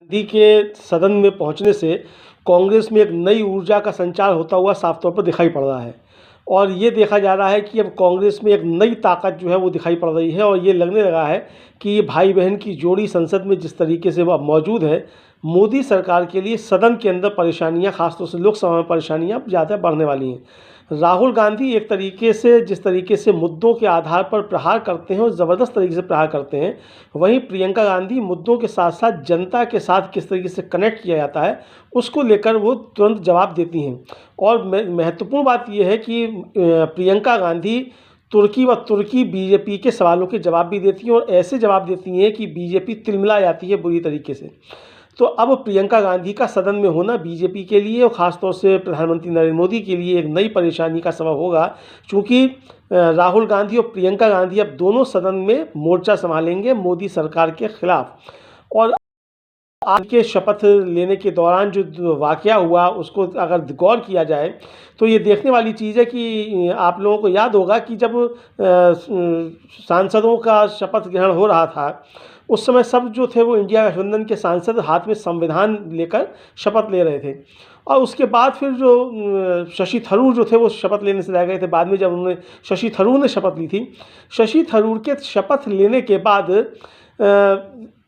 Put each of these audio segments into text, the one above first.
गांधी के सदन में पहुंचने से कांग्रेस में एक नई ऊर्जा का संचार होता हुआ साफ तौर पर दिखाई पड़ रहा है। और ये देखा जा रहा है कि अब कांग्रेस में एक नई ताकत जो है वो दिखाई पड़ रही है और ये लगने लगा है कि ये भाई बहन की जोड़ी संसद में जिस तरीके से वह मौजूद है, मोदी सरकार के लिए सदन के अंदर परेशानियां, खासतौर से लोकसभा में परेशानियां ज़्यादा बढ़ने वाली हैं। राहुल गांधी एक तरीके से जिस तरीके से मुद्दों के आधार पर प्रहार करते हैं और ज़बरदस्त तरीके से प्रहार करते हैं, वहीं प्रियंका गांधी मुद्दों के साथ साथ जनता के साथ किस तरीके से कनेक्ट किया जाता है उसको लेकर वो तुरंत जवाब देती हैं। और महत्वपूर्ण बात यह है कि प्रियंका गांधी तुर्की बीजेपी के सवालों के जवाब भी देती हैं और ऐसे जवाब देती हैं कि बीजेपी तिलमिला जाती है बुरी तरीके से। तो अब प्रियंका गांधी का सदन में होना बीजेपी के लिए और ख़ासतौर से प्रधानमंत्री नरेंद्र मोदी के लिए एक नई परेशानी का सबब होगा, क्योंकि राहुल गांधी और प्रियंका गांधी अब दोनों सदन में मोर्चा संभालेंगे मोदी सरकार के खिलाफ। और आज के शपथ लेने के दौरान जो वाक़या हुआ उसको अगर गौर किया जाए तो ये देखने वाली चीज़ है कि आप लोगों को याद होगा कि जब सांसदों का शपथ ग्रहण हो रहा था, उस समय सब जो थे वो इंडिया गठबंधन के सांसद हाथ में संविधान लेकर शपथ ले रहे थे। और उसके बाद फिर जो शशि थरूर जो थे वो शपथ लेने से रह गए थे। बाद में जब उन्होंने शशि थरूर ने शपथ ली थी, शशि थरूर के शपथ लेने के बाद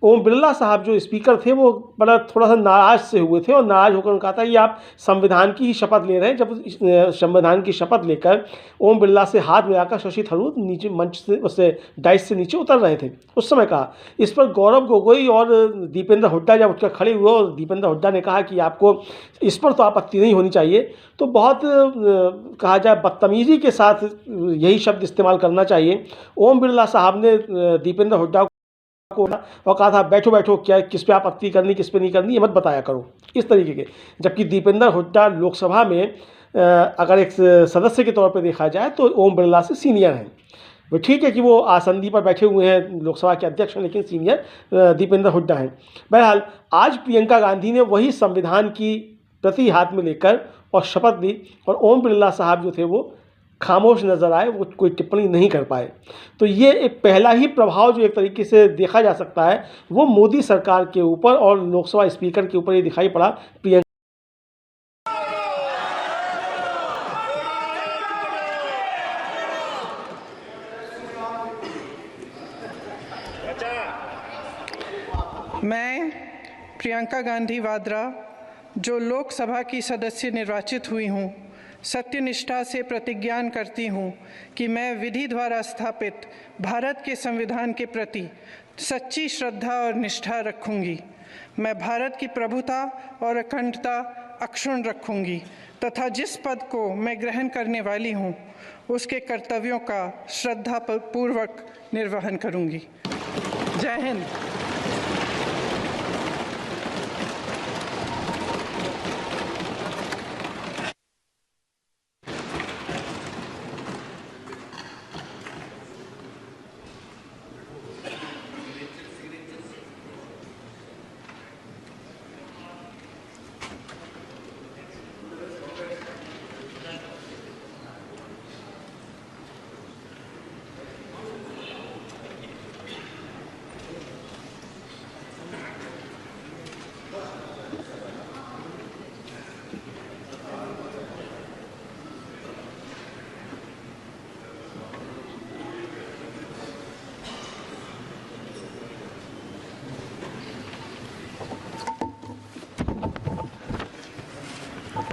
ओम बिरला साहब जो स्पीकर थे वो बड़ा थोड़ा सा नाराज़ से हुए थे और नाराज़ होकर उन्होंने कहा था कि आप संविधान की ही शपथ ले रहे हैं। जब संविधान की शपथ लेकर ओम बिरला से हाथ मिलाकर शशि थरूर नीचे मंच से उससे डाइस से नीचे उतर रहे थे, उस समय कहा। इस पर गौरव गोगोई और दीपेंद्र हुड्डा जब उठकर खड़े हुए और दीपेंद्र हुड्डा ने कहा कि आपको इस पर तो आपत्ति नहीं होनी चाहिए, तो बहुत कहा जाए बदतमीजी के साथ यही शब्द इस्तेमाल करना चाहिए। ओम बिरला साहब ने दीपेंद्र हुड्डा को और कहा था बैठो बैठो, क्या किस पे आपत्ति करनी किस पे नहीं करनी ये मत बताया करो, इस तरीके के। जबकि दीपेंद्र हुड्डा लोकसभा में अगर एक सदस्य के तौर पे देखा जाए तो ओम बिरला से सीनियर हैं। वो ठीक है कि वो आसंदी पर बैठे हुए हैं, लोकसभा के अध्यक्ष हैं, लेकिन सीनियर दीपेंद्र हुड्डा हैं। बहरहाल आज प्रियंका गांधी ने वही संविधान की प्रति हाथ में लेकर और शपथ ली और ओम बिरला साहब जो थे वो खामोश नज़र आए, वो कोई टिप्पणी नहीं कर पाए। तो ये एक पहला ही प्रभाव जो एक तरीके से देखा जा सकता है वो मोदी सरकार के ऊपर और लोकसभा स्पीकर के ऊपर ये दिखाई पड़ा। प्रियंका मैं प्रियंका गांधी वाड्रा जो लोकसभा की सदस्य निर्वाचित हुई हूँ, सत्यनिष्ठा से प्रतिज्ञान करती हूँ कि मैं विधि द्वारा स्थापित भारत के संविधान के प्रति सच्ची श्रद्धा और निष्ठा रखूँगी। मैं भारत की प्रभुता और अखंडता अक्षुण्ण रखूँगी तथा जिस पद को मैं ग्रहण करने वाली हूँ उसके कर्तव्यों का श्रद्धापूर्वक निर्वहन करूँगी। जय हिंद।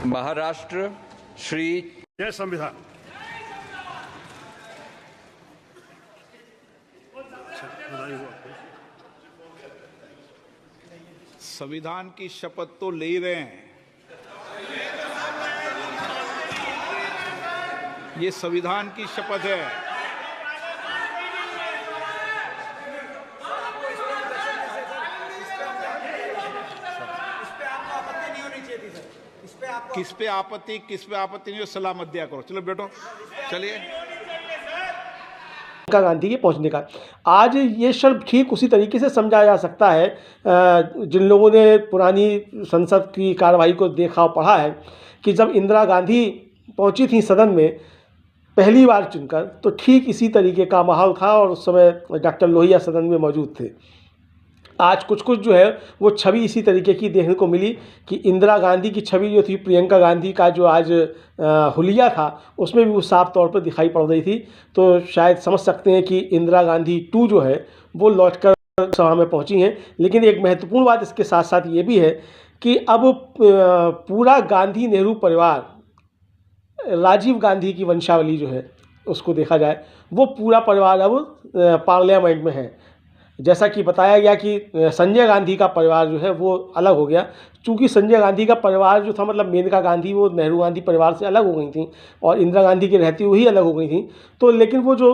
महाराष्ट्र श्री जय संविधान। संविधान की शपथ तो ले ही रहे हैं, ये संविधान की शपथ है। किस पे आपत्ति नहीं हो, सलाह मत दिया करो। चलो बैठो, चलिए। प्रियंका गांधी के पहुंचने का आज ये शब्द ठीक उसी तरीके से समझा जा सकता है जिन लोगों ने पुरानी संसद की कार्रवाई को देखा और पढ़ा है कि जब इंदिरा गांधी पहुंची थी सदन में पहली बार चुनकर, तो ठीक इसी तरीके का माहौल था और उस समय डॉक्टर लोहिया सदन में मौजूद थे। आज कुछ कुछ जो है वो छवि इसी तरीके की देखने को मिली कि इंदिरा गांधी की छवि जो थी प्रियंका गांधी का जो आज हुलिया था उसमें भी वो साफ तौर पर दिखाई पड़ रही थी। तो शायद समझ सकते हैं कि इंदिरा गांधी 2 जो है वो लौटकर सभा में पहुंची हैं। लेकिन एक महत्वपूर्ण बात इसके साथ साथ ये भी है कि अब पूरा गांधी नेहरू परिवार, राजीव गांधी की वंशावली जो है उसको देखा जाए, वो पूरा परिवार अब पार्लियामेंट में है। जैसा कि बताया गया कि संजय गांधी का परिवार जो है वो अलग हो गया, चूँकि संजय गांधी का परिवार जो था मतलब मेनका गांधी वो नेहरू गांधी परिवार से अलग हो गई थी और इंदिरा गांधी के रहती हुई अलग हो गई थी। तो लेकिन वो जो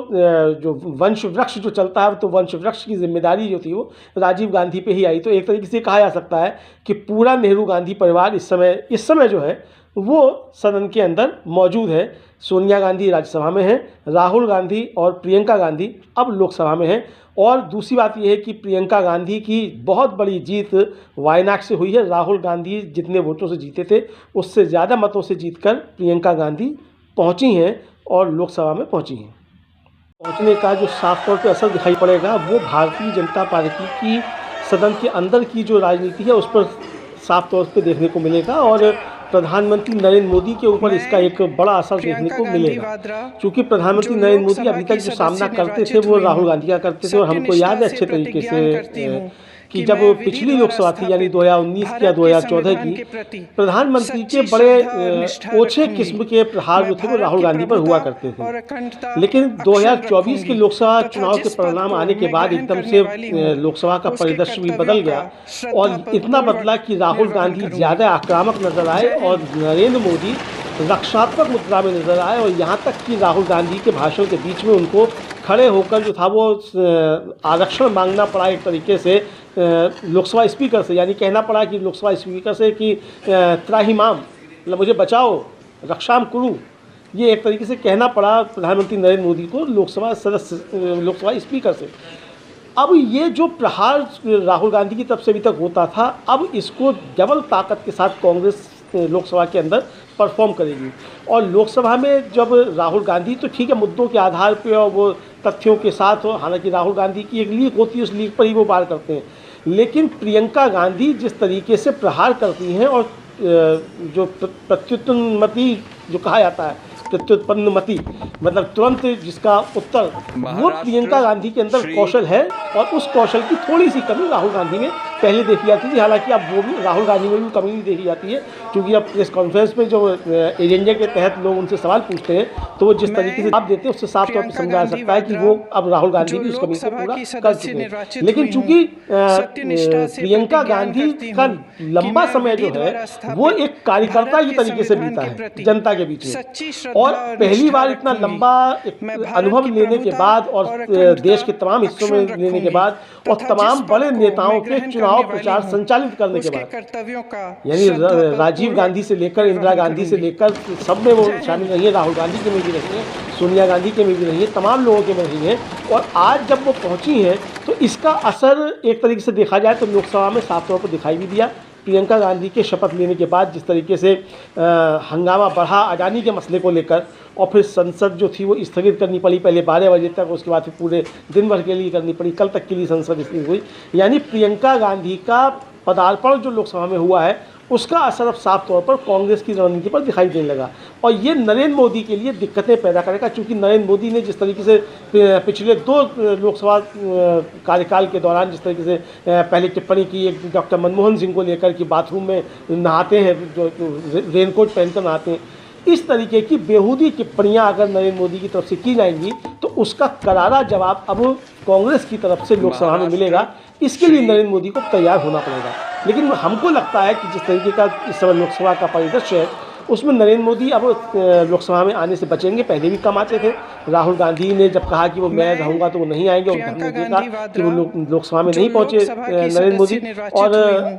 वंश वृक्ष जो चलता है तो वंश वृक्ष की जिम्मेदारी जो थी वो राजीव गांधी पे ही आई। तो एक तरीके से कहा जा सकता है कि पूरा नेहरू गांधी परिवार इस समय जो है वो सदन के अंदर मौजूद है। सोनिया गांधी राज्यसभा में है, राहुल गांधी और प्रियंका गांधी अब लोकसभा में हैं। और दूसरी बात यह है कि प्रियंका गांधी की बहुत बड़ी जीत वायनाड से हुई है। राहुल गांधी जितने वोटों से जीते थे उससे ज़्यादा मतों से जीतकर प्रियंका गांधी पहुंची हैं और लोकसभा में पहुंची हैं। पहुंचने का जो साफ तौर पर असर दिखाई पड़ेगा वो भारतीय जनता पार्टी की सदन के अंदर की जो राजनीति है उस पर साफ तौर पर देखने को मिलेगा और प्रधानमंत्री नरेंद्र मोदी के ऊपर इसका एक बड़ा असर देखने को मिलेगा। क्योंकि प्रधाधानमंत्री नरेंद्र मोदी अभी तक जो सामना करते थे वो राहुल गांधी का करते थे और हमको याद है अच्छे तरीके से कि जब पिछली लोकसभा थी यानी 2019 या 2014 की, प्रधानमंत्री के बड़े ओछे किस्म के प्रहार जो थे वो राहुल गांधी पर हुआ करते थे। लेकिन 2024 के लोकसभा चुनाव के परिणाम आने के बाद एकदम से लोकसभा का परिदृश्य भी बदल गया और इतना बदला कि राहुल गांधी ज़्यादा आक्रामक नजर आए और नरेंद्र मोदी रक्षात्मक मुद्रा में नजर आए। और यहाँ तक कि राहुल गांधी के भाषण के बीच में उनको खड़े होकर जो था वो आरक्षण मांगना पड़ा एक तरीके से लोकसभा स्पीकर से, यानी कहना पड़ा कि लोकसभा स्पीकर से कि त्राहिमाम मतलब मुझे बचाओ, रक्षाम कुरु, ये एक तरीके से कहना पड़ा प्रधानमंत्री नरेंद्र मोदी को लोकसभा स्पीकर से। अब ये जो प्रहार राहुल गांधी की तरफ से अभी तक होता था, अब इसको डबल ताकत के साथ कांग्रेस लोकसभा के अंदर परफॉर्म करेगी। और लोकसभा में जब राहुल गांधी तो ठीक है मुद्दों के आधार पे और वो तथ्यों के साथ हो, हालांकि राहुल गांधी की एक लीक होती है उस लीक पर ही वो बात करते हैं, लेकिन प्रियंका गांधी जिस तरीके से प्रहार करती हैं और जो प्रत्युत्पन्नमति जो कहा जाता है, प्रत्युत्पन्नमति मतलब तुरंत जिसका उत्तर, वो प्रियंका गांधी के अंदर कौशल है और उस कौशल की थोड़ी सी कमी राहुल गांधी में पहले देखी जाती थी। हालांकि अब वो भी राहुल गांधी में भी कमी नहीं देखी जाती है, क्योंकि अब प्रेस कॉन्फ्रेंस में जो एजेंडे के तहत लोग उनसे सवाल पूछते हैं तो वो जिस तरीके से जवाब देते हैं उससे साफ तौर पर समझा जा सकता है कि वो अब राहुल गांधी भी उस कमी को पूरा कर चुके हैं। लेकिन चूंकि प्रियंका गांधी का लंबा समय जो है वो एक कार्यकर्ता की तरीके से बीता है जनता के बीच में, और पहली बार इतना लंबा अनुभव लेने के बाद और देश के तमाम हिस्सों में लेने के बाद और तमाम बड़े नेताओं के चुनाव प्रचार संचालित करने के बाद, यानी राजीव गांधी से लेकर इंदिरा गांधी से लेकर सब में वो शामिल रही है, राहुल गांधी के में भी रही है, सोनिया गांधी के में भी रही है, तमाम लोगों के में रही है। और आज जब वो पहुंची हैं तो इसका असर एक तरीके से देखा जाए तो लोकसभा में साफ तौर पर दिखाई भी दिया। प्रियंका गांधी के शपथ लेने के बाद जिस तरीके से हंगामा बढ़ा अडानी के मसले को लेकर, और फिर संसद जो थी वो स्थगित करनी पड़ी पहले 12 बजे तक, उसके बाद फिर पूरे दिन भर के लिए करनी पड़ी, कल तक के लिए संसद स्थगित हुई। यानी प्रियंका गांधी का पदार्पण जो लोकसभा में हुआ है उसका असर अब साफ तौर पर कांग्रेस की रणनीति पर दिखाई देने लगा और ये नरेंद्र मोदी के लिए दिक्कतें पैदा करेगा, क्योंकि नरेंद्र मोदी ने जिस तरीके से पिछले 2 लोकसभा कार्यकाल के दौरान जिस तरीके से पहले टिप्पणी की एक डॉक्टर मनमोहन सिंह को लेकर कि बाथरूम में नहाते हैं, जो रेनकोट पहनकर नहाते हैं, इस तरीके की बेहूदी टिप्पणियां अगर नरेंद्र मोदी की तरफ से की जाएंगी तो उसका करारा जवाब अब कांग्रेस की तरफ से लोकसभा में मिलेगा। इसके लिए नरेंद्र मोदी को तैयार होना पड़ेगा। लेकिन हमको लगता है कि जिस तरीके का इस समय लोकसभा का परिदृश्य है उसमें नरेंद्र मोदी अब लोकसभा में आने से बचेंगे। पहले भी कम आते थे, राहुल गांधी ने जब कहा कि वो मैं रहूंगा तो वो नहीं आएंगे और हमने देखा कि वो लोकसभा में नहीं पहुंचे नरेंद्र मोदी, और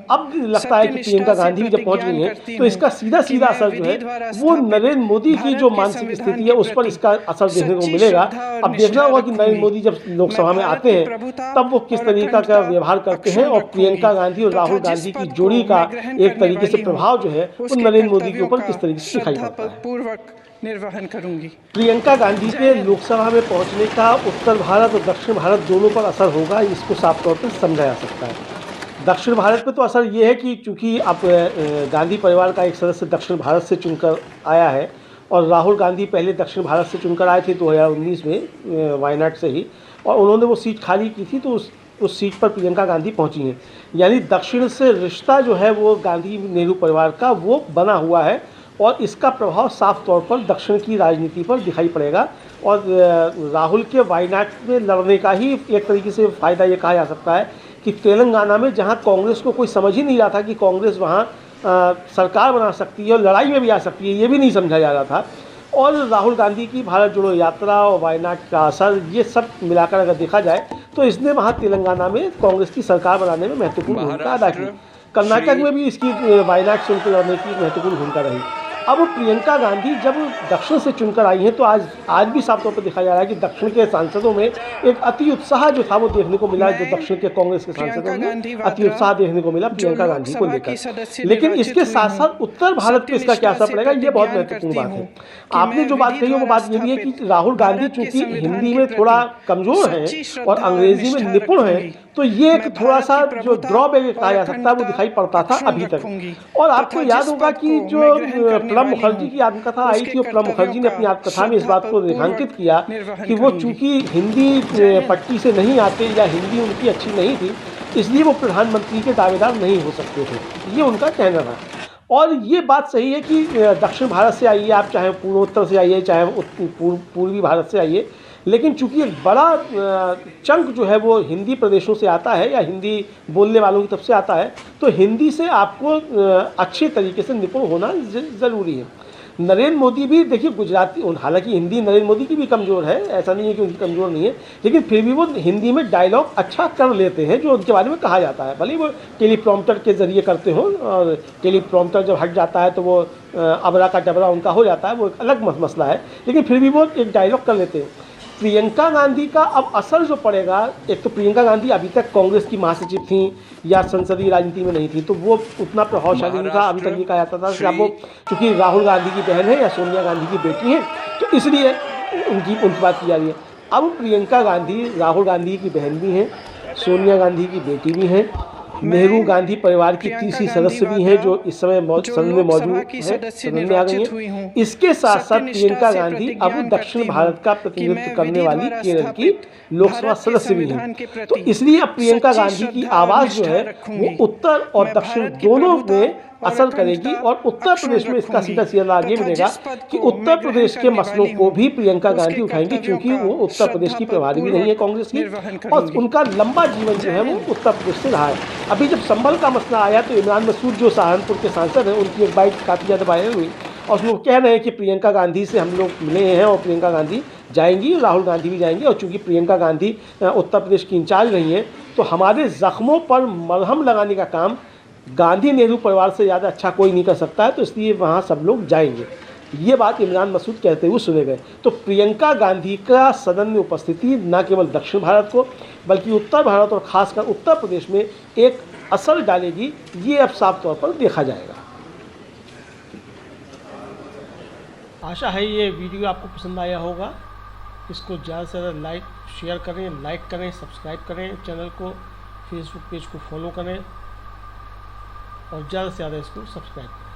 अब लगता है कि प्रियंका गांधी भी जब पहुंच गई हैं तो इसका सीधा सीधा असर जो है वो नरेंद्र मोदी की जो मानसिक स्थिति है उस पर इसका असर देखने को मिलेगा। अब देखना होगा कि नरेंद्र मोदी जब लोकसभा में आते हैं तब वो किस तरीका का व्यवहार करते हैं, और प्रियंका गांधी और राहुल गांधी की जोड़ी का एक तरीके से प्रभाव जो है वो नरेंद्र मोदी के ऊपर तरीके से दिखाई पड़ता है। पूर्वक निर्वहन करूंगी। प्रियंका गांधी के लोकसभा में पहुंचने का उत्तर भारत और दक्षिण भारत दोनों पर असर होगा, इसको साफ तौर पर समझा जा सकता है। दक्षिण भारत पे तो असर ये है कि चूंकि अब गांधी परिवार का एक सदस्य दक्षिण भारत से चुनकर आया है और राहुल गांधी पहले दक्षिण भारत से चुनकर आए थे 2019 में वायनाड से ही, और उन्होंने वो सीट खाली की थी, तो उस सीट पर प्रियंका गांधी पहुंची हैं। यानी दक्षिण से रिश्ता जो है वो गांधी नेहरू परिवार का वो बना हुआ है और इसका प्रभाव साफ तौर पर दक्षिण की राजनीति पर दिखाई पड़ेगा। और राहुल के वायनाड में लड़ने का ही एक तरीके से फ़ायदा ये कहा जा सकता है कि तेलंगाना में जहां कांग्रेस को कोई समझ ही नहीं रहा था कि कांग्रेस वहां सरकार बना सकती है और लड़ाई में भी आ सकती है, ये भी नहीं समझा जा रहा था। और राहुल गांधी की भारत जोड़ो यात्रा और वायनाड का असर, ये सब मिलाकर अगर देखा जाए तो इसने वहाँ तेलंगाना में कांग्रेस की सरकार बनाने में महत्वपूर्ण भूमिका अदा की। कर्नाटक में भी इसकी वायनाड से उनके लड़ने की महत्वपूर्ण भूमिका रही। अब प्रियंका गांधी जब दक्षिण से चुनकर आई हैं तो आज भी साफ तौर पर दिखाया जा रहा है कि दक्षिण के सांसदों में एक अति उत्साह जो था वो देखने को मिला, जो दक्षिण के कांग्रेस के सांसदों में अति उत्साह देखने को मिला प्रियंका गांधी को लेकर। लेकिन इसके साथ साथ उत्तर भारत पे इसका क्या असर पड़ेगा, ये बहुत महत्वपूर्ण बात है। आपने जो बात कही वो बात ये भी है कि राहुल गांधी चूंकि हिंदी में थोड़ा कमजोर हैं और अंग्रेजी में निपुण हैं, तो ये एक थोड़ा सा जो ड्रॉबैक कहा जा सकता है वो दिखाई पड़ता था अभी तक। और आपको याद होगा कि जो प्रणब मुखर्जी की आत्मकथा आई थी, प्रणब मुखर्जी ने अपनी आत्मकथा में इस बात को रेखांकित किया कि वो चूंकि हिंदी पट्टी से नहीं आते या हिंदी उनकी अच्छी नहीं थी, इसलिए वो प्रधानमंत्री के दावेदार नहीं हो सकते थे, ये उनका कहना था। और ये बात सही है कि दक्षिण भारत से आइए आप, चाहे पूर्वोत्तर से आइए, चाहे पूर्वी भारत से आइए, लेकिन चूंकि एक बड़ा चंक जो है वो हिंदी प्रदेशों से आता है या हिंदी बोलने वालों की तरफ से आता है, तो हिंदी से आपको अच्छे तरीके से निपुण होना ज़रूरी है। नरेंद्र मोदी भी देखिए गुजराती, हालांकि हिंदी नरेंद्र मोदी की भी कमज़ोर है, ऐसा नहीं है कि उनकी कमज़ोर नहीं है, लेकिन फिर भी वो हिंदी में डायलॉग अच्छा कर लेते हैं जो उनके बारे में कहा जाता है। भले वो टेलीप्रॉम्प्टर के ज़रिए करते हो, और टेलीप्रॉम्प्टर जब हट जाता है तो वो अबरा का डबरा उनका हो जाता है, वो एक अलग मसला है, लेकिन फिर भी वो एक डायलॉग कर लेते हैं। प्रियंका गांधी का अब असर जो पड़ेगा, एक तो प्रियंका गांधी अभी तक कांग्रेस की महासचिव थी या संसदीय राजनीति में नहीं थी, तो वो उतना प्रभावशाली नहीं था। अभी तक ये कहा जाता था कि अब वो चूँकि राहुल गांधी की बहन है या सोनिया गांधी की बेटी है, तो इसलिए उनकी बात की जा रही है। अब प्रियंका गांधी राहुल गांधी की बहन भी हैं, सोनिया गांधी की बेटी भी हैं, नेहरू गांधी परिवार की तीसरी सदस्य भी हैं जो इस समय सदन में मौजूद है, सदन में आ गई हैं। इसके साथ साथ प्रियंका गांधी अब दक्षिण भारत का प्रतिनिधित्व करने वाली केरल की लोकसभा सदस्य भी हैं। तो इसलिए अब प्रियंका गांधी की आवाज़ जो है वो उत्तर और दक्षिण दोनों में असर करेगी, और उत्तर प्रदेश में इसका सीधा सीधा लाभ ये मिलेगा कि उत्तर प्रदेश के मसलों को भी प्रियंका गांधी उठाएंगी, क्योंकि वो उत्तर प्रदेश की प्रभारी भी नहीं है कांग्रेस की, और उनका लंबा जीवन जो है वो उत्तर प्रदेश से रहा है। अभी जब संभल का मसला आया तो इमरान मसूद जो सहारनपुर के सांसद हैं, उनकी एक बाइट काफ़ी ज़्यादा वायरल हुई, और उसमें वो कह रहे हैं कि प्रियंका गांधी से हम लोग मिले हैं और प्रियंका गांधी जाएंगी, राहुल गांधी भी जाएंगे, और चूंकि प्रियंका गांधी उत्तर प्रदेश की इंचार्ज रही हैं, तो हमारे ज़ख्मों पर मलहम लगाने का काम गांधी नेहरू परिवार से ज़्यादा अच्छा कोई नहीं कर सकता है, तो इसलिए वहाँ सब लोग जाएंगे। ये बात इमरान मसूद कहते हुए सुने गए। तो प्रियंका गांधी का सदन में उपस्थिति न केवल दक्षिण भारत को बल्कि उत्तर भारत और खासकर उत्तर प्रदेश में एक असर डालेगी, ये अब साफ तौर पर देखा जाएगा। आशा है ये वीडियो आपको पसंद आया होगा। इसको ज़्यादा से ज़्यादा शेयर करें, लाइक करें, सब्सक्राइब करें चैनल को, फेसबुक पेज को फॉलो करें और ज़्यादा से ज़्यादा इसको सब्सक्राइब करें।